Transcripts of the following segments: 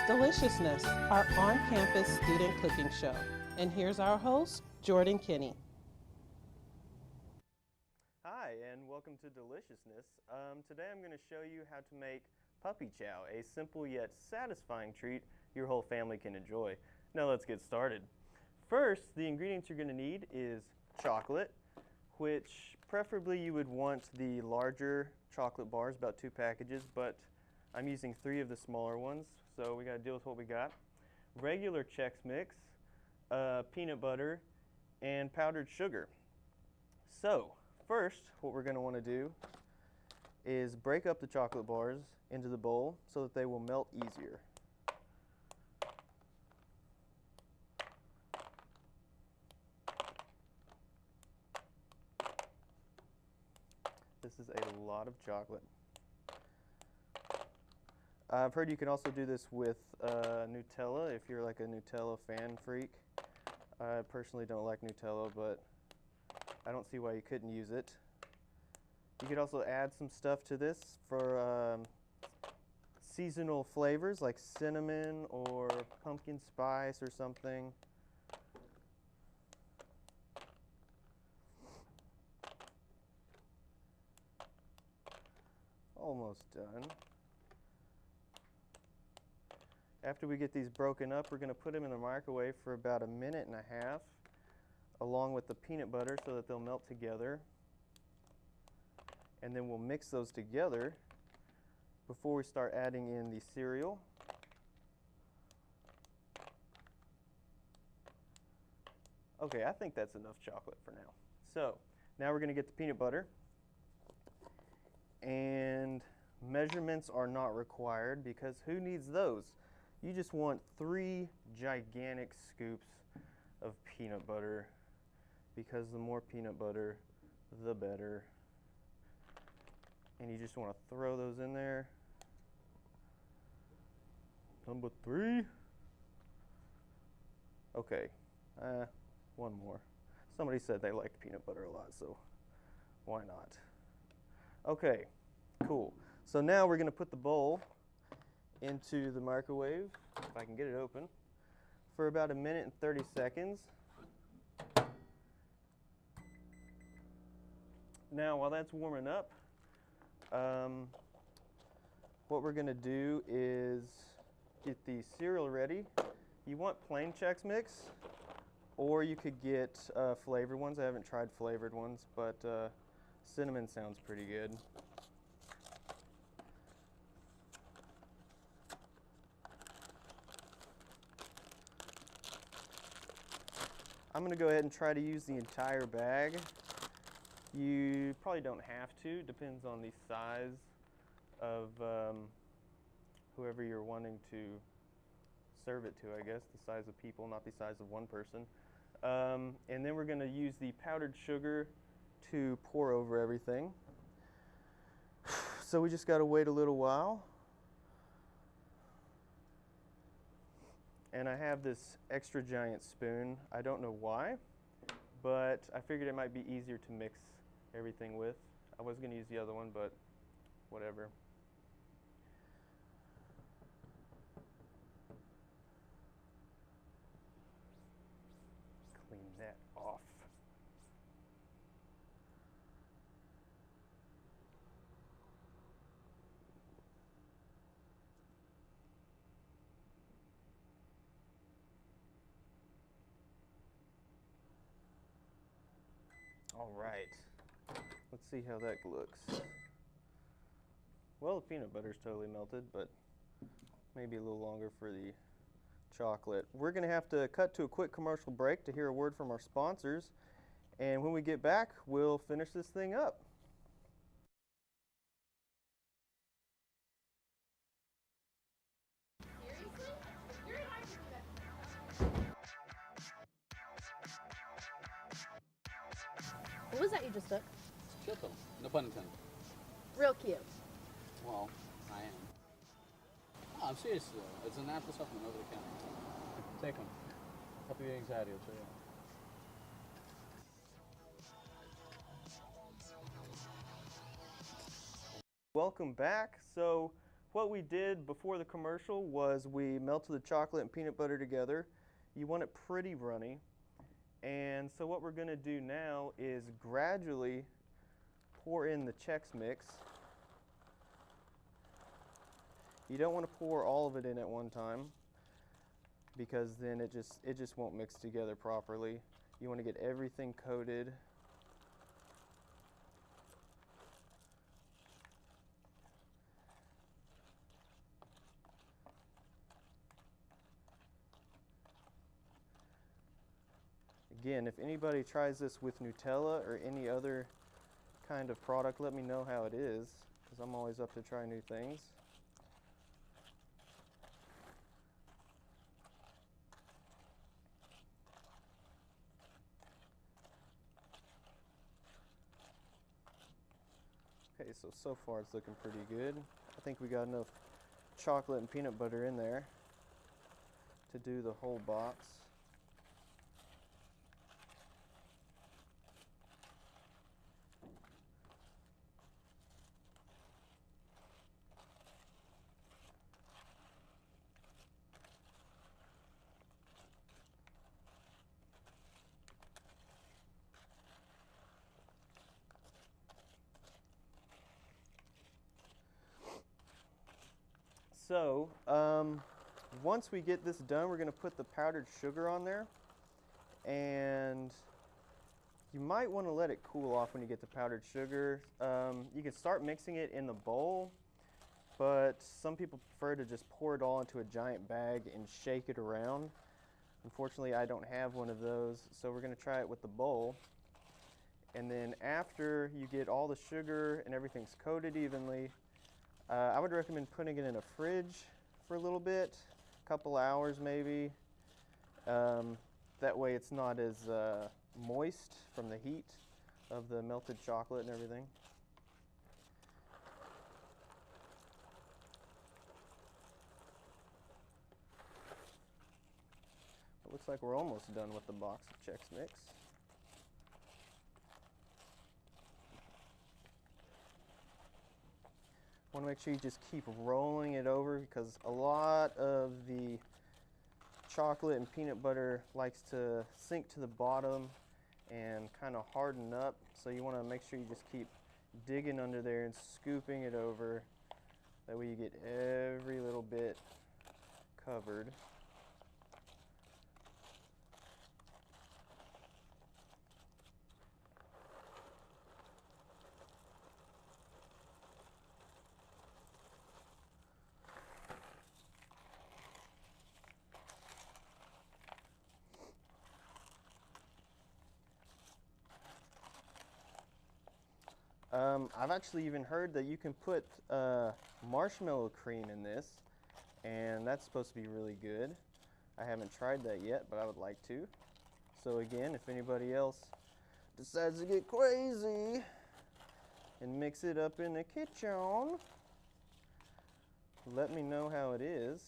Deliciousness, our on-campus student cooking show. And here's our host, Jordan Kinney. Hi, and welcome to Deliciousness. Today I'm going to show you how to make puppy chow, a simple yet satisfying treat your whole family can enjoy. Now let's get started. First, the ingredients you're going to need is chocolate, which preferably you would want the larger chocolate bars, about 2 packages, but I'm using 3 of the smaller ones, so we got to deal with what we got. Regular Chex Mix, peanut butter, and powdered sugar. So, first, what we're going to want to do is break up the chocolate bars into the bowl so that they will melt easier. This is a lot of chocolate. I've heard you can also do this with Nutella if you're like a Nutella fan freak. I personally don't like Nutella, but I don't see why you couldn't use it. You could also add some stuff to this for seasonal flavors like cinnamon or pumpkin spice or something. Almost done. After we get these broken up, we're going to put them in the microwave for about 1.5 minutes along with the peanut butter so that they'll melt together. And then we'll mix those together before we start adding in the cereal. Okay, I think that's enough chocolate for now. So, now we're going to get the peanut butter. And measurements are not required because who needs those? You just want 3 gigantic scoops of peanut butter because the more peanut butter, the better. And you just want to throw those in there. Number 3. Okay, 1 more. Somebody said they liked peanut butter a lot, so why not? Okay, cool. So now we're going to put the bowl into the microwave, if I can get it open, for about 1 minute and 30 seconds. Now, while that's warming up, what we're going to do is get the cereal ready. You want plain Chex Mix, or you could get flavored ones. I haven't tried flavored ones, but cinnamon sounds pretty good. I'm going to go ahead and try to use the entire bag. You probably don't have to, depends on the size of whoever you're wanting to serve it to, I guess. The size of people, not the size of one person. And then we're going to use the powdered sugar to pour over everything. So we just got to wait a little while. And I have this extra giant spoon. I don't know why, but I figured it might be easier to mix everything with. I was going to use the other one, but whatever. Clean that off. All right, let's see how that looks. Well, the peanut butter's totally melted, but maybe a little longer for the chocolate. We're going to have to cut to a quick commercial break to hear a word from our sponsors, and when we get back, we'll finish this thing up. What was that you just took? Cute though, no pun intended. Real cute. Well, I am. No, I'm serious though. It's a natural supplement over the counter. Take them. Help your anxiety, I'll show you. Welcome back. So what what we did before the commercial was we melted the chocolate and peanut butter together. You want it pretty runny. And so what we're going to do now is gradually pour in the Chex Mix. You don't want to pour all of it in at one time because then it just won't mix together properly. You want to get everything coated. Again, if anybody tries this with Nutella or any other kind of product, let me know how it is, because I'm always up to try new things. Okay, so far it's looking pretty good. I think we got enough chocolate and peanut butter in there to do the whole box. So, once we get this done, we're going to put the powdered sugar on there. And you might want to let it cool off when you get the powdered sugar. You can start mixing it in the bowl, but some people prefer to just pour it all into a giant bag and shake it around. Unfortunately, I don't have one of those, so we're going to try it with the bowl. And then after you get all the sugar and everything's coated evenly, I would recommend putting it in a fridge for a little bit, a couple hours maybe. That way it's not as moist from the heat of the melted chocolate and everything. It looks like we're almost done with the box of Chex Mix. Want to make sure you just keep rolling it over because a lot of the chocolate and peanut butter likes to sink to the bottom and kind of harden up. So you want to make sure you just keep digging under there and scooping it over. That way you get every little bit covered. I've actually even heard that you can put marshmallow cream in this, and that's supposed to be really good. I haven't tried that yet, but I would like to. So again, if anybody else decides to get crazy and mix it up in the kitchen, let me know how it is.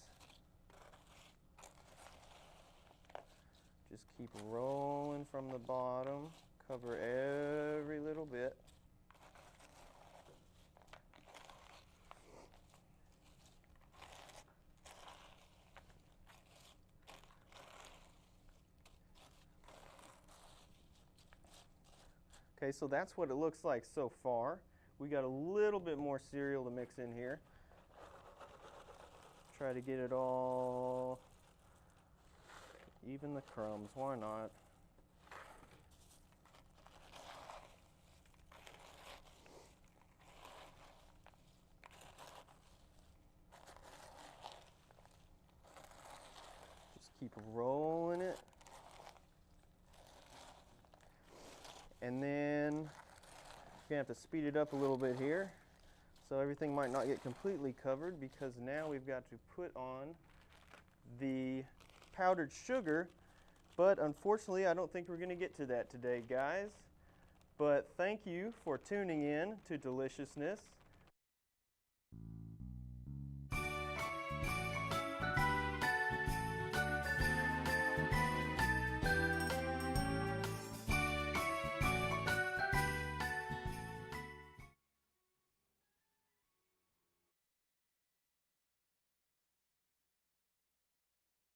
Just keep rolling from the bottom, cover every little bit. Okay, so that's what it looks like so far. We got a little bit more cereal to mix in here. Try to get it all, even the crumbs, why not? Just keep rolling it. And then you're gonna have to speed it up a little bit here. So everything might not get completely covered because now we've got to put on the powdered sugar. But unfortunately, I don't think we're gonna get to that today, guys. But thank you for tuning in to Deliciousness.